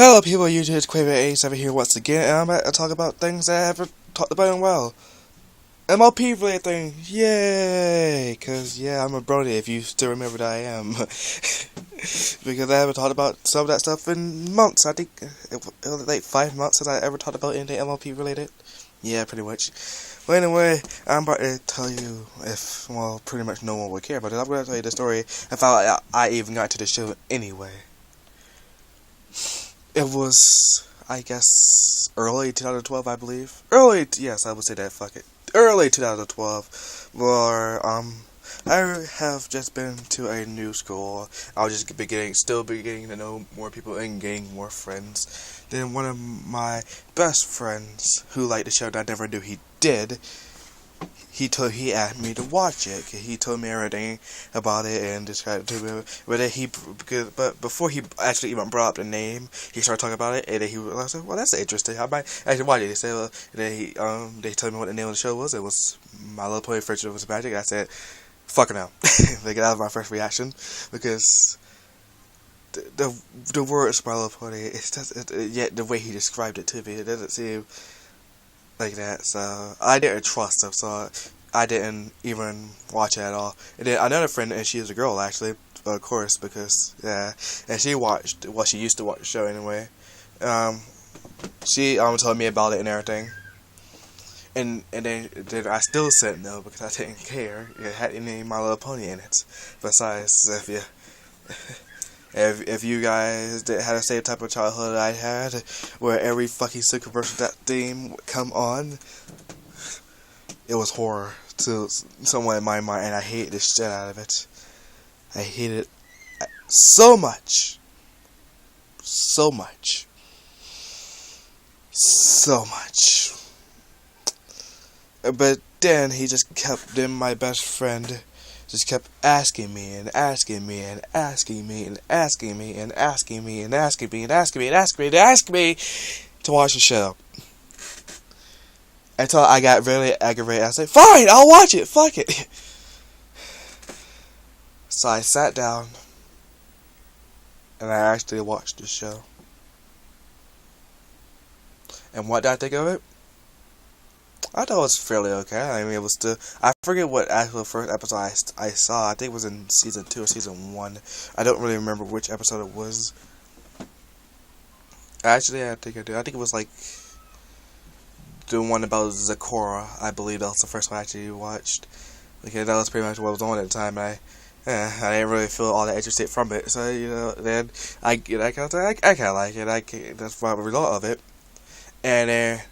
Hello people, YouTube, it's Quaver87 here once again, and I'm about to talk about things that I haven't talked about in a while. MLP related things, yay! Cause yeah, I'm a Brony if you still remember that I am. Because I haven't talked about some of that stuff in months. I think it was like 5 months since I ever talked about anything MLP related. Yeah, pretty much. Well, anyway, I'm about to tell you pretty much no one would care about it. I'm going to tell you the story of how I even got to the show anyway. It was, I guess, early 2012, I believe. Yes, I would say that, fuck it. Early 2012, where, I have just been to a new school. I was just still beginning to know more people and gaining more friends. Then one of my best friends, who liked the show that I never knew he did, he asked me to watch it. He told me everything about it and described it to me. But before he actually even brought up the name, he started talking about it, and then I said, "Well, that's interesting. I might actually watch it." He said, and then they told me what the name of the show was. It was My Little Pony Friendship Was Magic. I said, "Fuck it now." Like, that was my first reaction, because the words My Little Pony, it's just yet the way he described it to me, it doesn't seem like that, so I didn't trust him, so I didn't even watch it at all. And then another friend, and she was a girl actually, of course, because yeah, and she used to watch the show anyway. She told me about it and everything, and then I still said no because I didn't care. It had any My Little Pony in it. Besides, if you guys had the same type of childhood I had, where every fucking single version of that theme would come on, it was horror to someone in my mind, and I hate the shit out of it. I hate it so much. So much. So much. But then my best friend just kept asking me and asking me and asking me and asking me and asking me and asking me and asking me and asking me and asking me to watch the show. Until I got really aggravated. I said, "Fine, I'll watch it. Fuck it." So I sat down and I actually watched the show. And what did I think of it? I thought it was fairly okay. I mean, it was I forget what actual first episode I saw. I think it was in season 2 or season 1. I don't really remember which episode it was. Actually, I think I do. I think it was like the one about Zakora. I believe that was the first one I actually watched. Because that was pretty much what was on at the time. I didn't really feel all that interested from it. So, then I kind of like it. That's the result of it. And then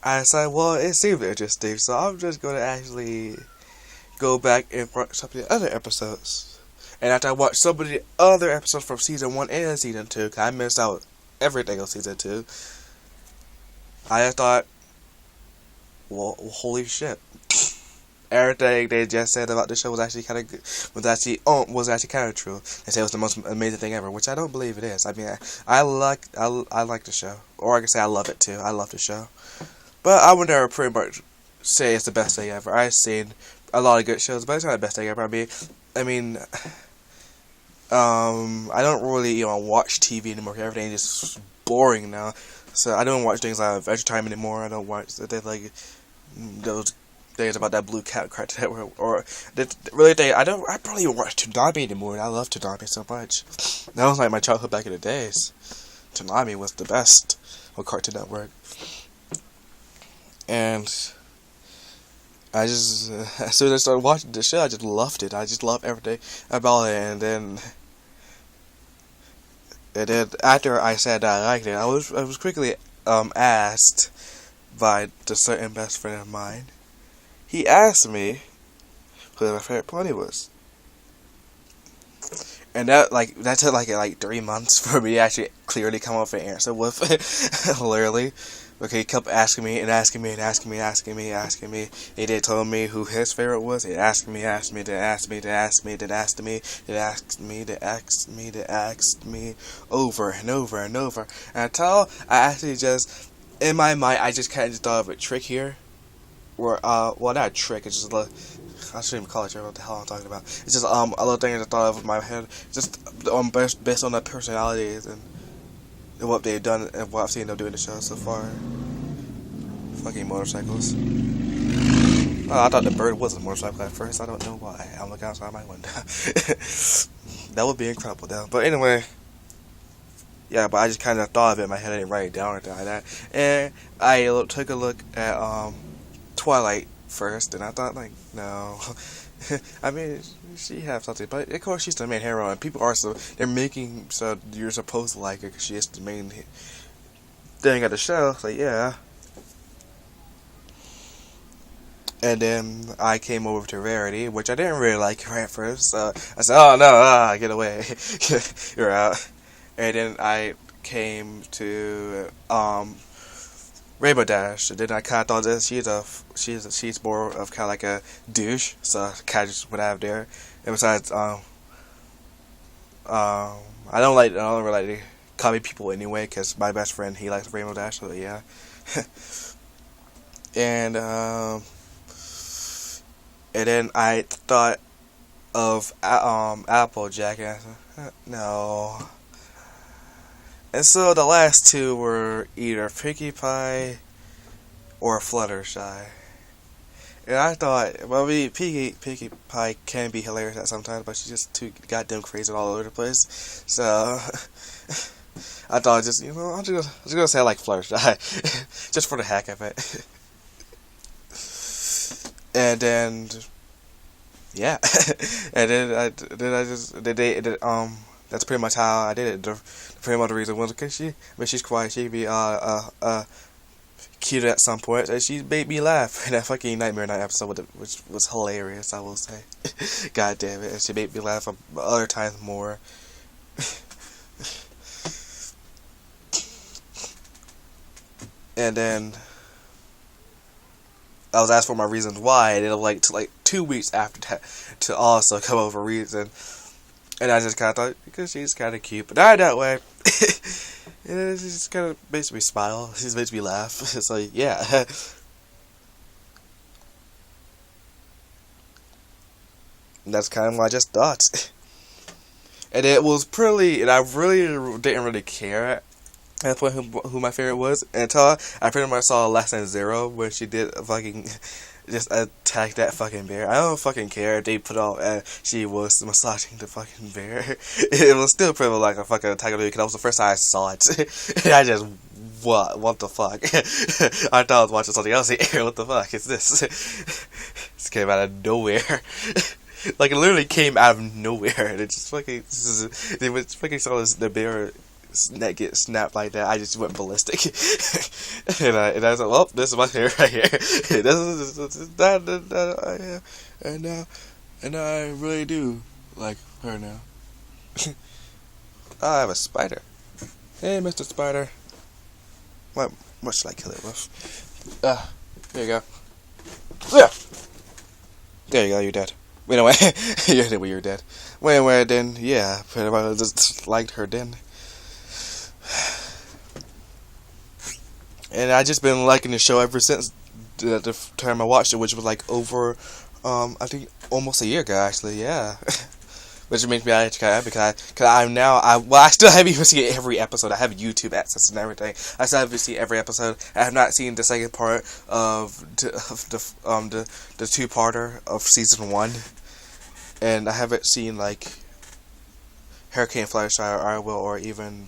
I decided, well, it seemed interesting, so I'm just going to actually go back and watch some of the other episodes. And after I watched some of the other episodes from season 1 and season 2, because I missed out everything on season 2, I just thought, well, holy shit. Everything they just said about the show was actually kind of good. Was actually kind of true. They said it was the most amazing thing ever, which I don't believe it is. I mean, I like the show, or I can say I love it too. I love the show, but I would never pretty much say it's the best thing ever. I've seen a lot of good shows, but it's not the best thing ever. I mean, I don't really watch TV anymore. Everything is just boring now. So I don't watch things like Adventure Time anymore. I don't watch like those things about that blue cat character I probably even watch Toonami anymore. I love Toonami so much. That was like my childhood back in the days. Toonami was the best on Cartoon Network. And I just as soon as I started watching the show, I just loved it. I just loved everything about it. And then after I said that I liked it, I was quickly asked by the certain best friend of mine. He asked me who my favorite pony was, and that took like 3 months for me to actually clearly come up with an answer with it. Literally, okay, he kept asking me and asking me and asking me and asking me and asking me. He did tell me who his favorite was. He asked me, then asked me, then asked me, then asked me, then asked me over and over and over. And until I actually just, in my mind, I just kind of thought of a trick here. Or, well, not a trick, it's just I shouldn't even call it a trick, what the hell I'm talking about. It's just, a little thing I just thought of in my head, just, based on their personalities, and what they've done and what I've seen them do in the show so far. Fucking motorcycles. Oh, I thought the bird was a motorcycle at first. I don't know why. I'm looking outside my window. That would be incredible, though. But anyway, yeah. But I just kind of thought of it in my head. I didn't write it down or anything like that. And I took a look at Twilight first, and I thought, like, no. I mean, she has something, but of course she's the main hero, and people are they're making so you're supposed to like her because she is the main thing of the show. So yeah. And then I came over to Rarity, which I didn't really like her at first. So I said, "Oh no, get away, you're out." And then I came to Rainbow Dash. And then I kind of thought that she's more of kind of like a douche. So I kind of just went out there. And besides, I don't really like to copy people anyway, because my best friend, he likes Rainbow Dash. So yeah. And then I thought of Applejack, and I said, no. And so the last two were either Pinkie Pie or Fluttershy. And I thought, well, Pinkie Pie can be hilarious at sometimes, but she's just too goddamn crazy all over the place. So I thought, just I'm just gonna say I like Fluttershy, just for the heck of it. And then, yeah, and then that's pretty much how I did it. Pretty much the reason was because she's quiet. She could be cute at some point, and she made me laugh in that fucking Nightmare Night episode, which was hilarious, I will say. God damn it, and she made me laugh other times more. And then I was asked for my reasons why, and it took like 2 weeks after that to also come up with a reason. And I just kind of thought, because she's kind of cute, but not that way. And she just kind of makes me smile. She just makes me laugh. It's like, yeah. And that's kind of what I just thought. And it was and I really didn't really care at the point who my favorite was, until I pretty much saw Lesson Zero, where she did fucking just attack that fucking bear. I don't fucking care if they put out she was massaging the fucking bear. It was still pretty much like a fucking attack on the, because that was the first time I saw it. And I just, what the fuck? I thought I was watching something else here. What the fuck is this? This came out of nowhere. Like, it literally came out of nowhere. And it just fucking, it was fucking saw the bear neck get snapped like that. I just went ballistic. and I was like, well, this is my hair right here. And I really do like her now. I have a spider. Hey, Mr. Spider. What should I kill it with? There you go. Yeah. There you go, you're dead. Wait, no, you're dead. Wait, then, yeah, pretty much I just liked her then. And I just been liking the show ever since the time I watched it, which was like over, I think almost a year ago, actually, yeah. Which makes me actually kind of happy, because I still haven't even seen every episode. I have YouTube access and everything. I still haven't seen every episode. I have not seen the second part of the two-parter of season 1. And I haven't seen, like, Hurricane Fluttershy or I Will, or even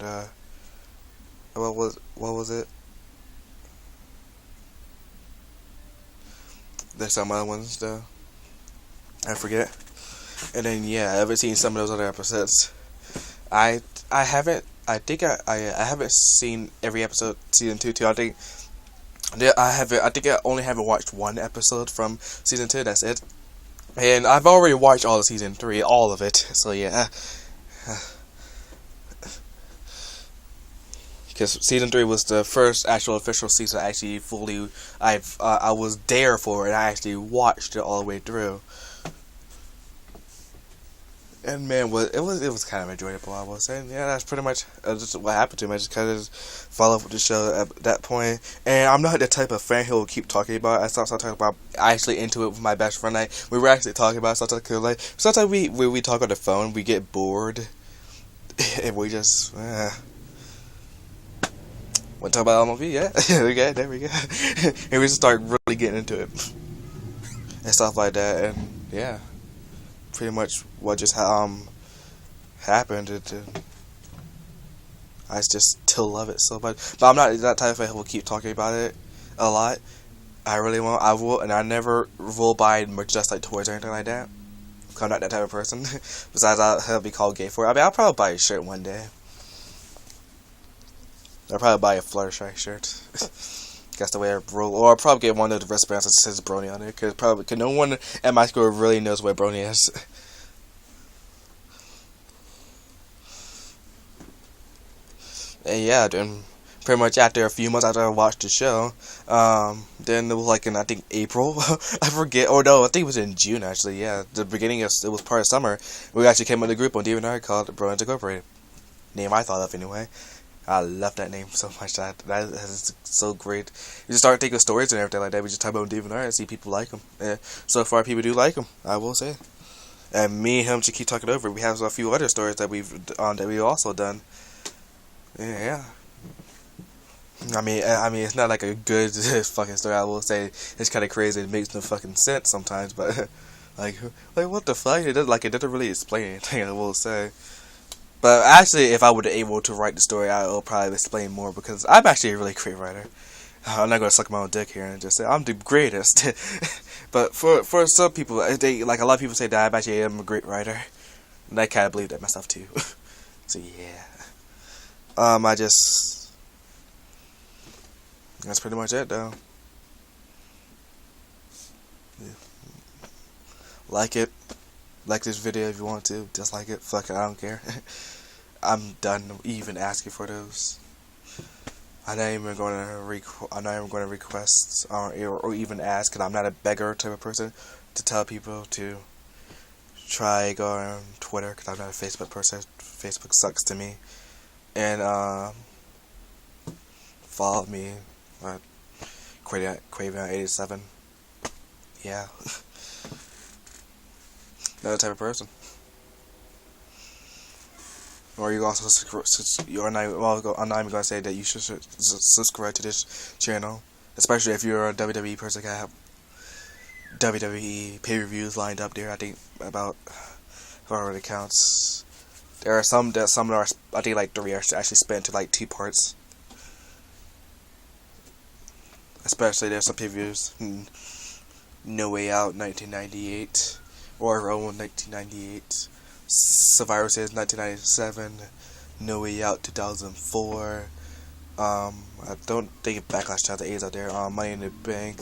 what was it? There's some other ones though. I forget. And then yeah, I haven't seen some of those other episodes. I think I haven't seen every episode season 2 too. I think I only haven't watched one episode from season 2. That's it. And I've already watched all of season 3, all of it. So yeah. Because season 3 was the first actual official season I actually fully I was there for, and I actually watched it all the way through. And man, it was kind of enjoyable, I will say. Yeah, that's pretty much just what happened to me. I just kind of followed up with the show at that point. And I'm not the type of fan who will keep talking about it. I started talking about actually into it with my best friend. We were actually talking about it. Sometimes we talk on the phone, we get bored, and we just. Want to talk about MLB? Yeah. Okay, there we go. And we just start really getting into it and stuff like that. And yeah, pretty much what just happened. I just still love it so much. But I'm not that type of fan who will keep talking about it a lot. I really won't. I will, and I never will buy merchandise like toys or anything like that. I'm not that type of person. Besides, I'll be called gay for it. I mean, I'll probably buy a shirt one day. I'll probably buy a Fluttershy shirt. That's the way I roll. Or I'll probably get one of the wristbands that says Brony on it. Cause no one at my school really knows what Brony is. And yeah, then pretty much after a few months after I watched the show, then it was like in, I think, April. I forget. Or no, I think it was in June actually. Yeah, the beginning of it was part of summer. We actually came with a group on DeviantArt called Brony Incorporated. Name I thought of anyway. I love that name so much. That is so great. You just start thinking stories and everything like that. We just type on DeviantArt and see people like them. Yeah, so far people do like them, I will say. And me and him just keep talking over. We have a few other stories that we've also done. Yeah. I mean, it's not like a good fucking story. I will say it's kind of crazy. It makes no fucking sense sometimes, but like what the fuck? It doesn't really explain anything. I will say. But actually, if I were able to write the story, I will probably explain more because I'm actually a really great writer. I'm not gonna suck my own dick here and just say I'm the greatest. But for some people, they like a lot of people say that I actually am a great writer, and I kind of believe that myself too. So yeah, that's pretty much it though. Yeah. Like this video if you want to. Dislike it. Fuck it, I don't care. I'm done even asking for those. I'm not even going to request or even ask, because I'm not a beggar type of person to tell people to try go on Twitter, because I'm not a Facebook person. Facebook sucks to me. And follow me at Quavion87. Yeah. Another type of person. Or you also I'm not even gonna say that you should subscribe to this channel, especially if you're a WWE person. I have WWE pay-per-views lined up there. I think about, however it counts. There are some that are, I think like 3 are actually split into like 2 parts. Especially there's some pay-per-views. No Way Out 1998. Royal Rumble 1998, Survivor Series 1997, No Way Out 2004. I don't think Backlash 2008 is out there. Money in the Bank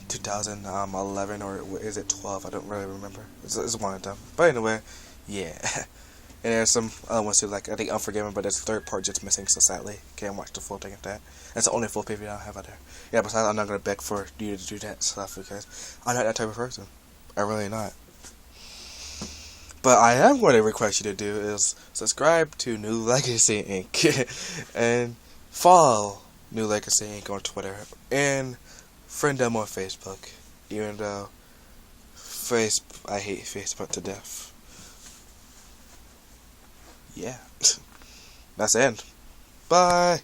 2011, or is it 12? I don't really remember. It's one of them. But anyway, yeah. And there's some other ones too, like I think Unforgiven, but there's a 3rd part just missing, so sadly can't watch the full thing of that. That's the only full pay-per-view I have out there. Yeah, besides I'm not gonna beg for you to do that stuff because I'm not that type of person. I'm really not. But I am going to request you to do is subscribe to New Legacy Inc. and follow New Legacy Inc. on Twitter and friend them on Facebook. Even though I hate Facebook to death. Yeah. That's the end. Bye.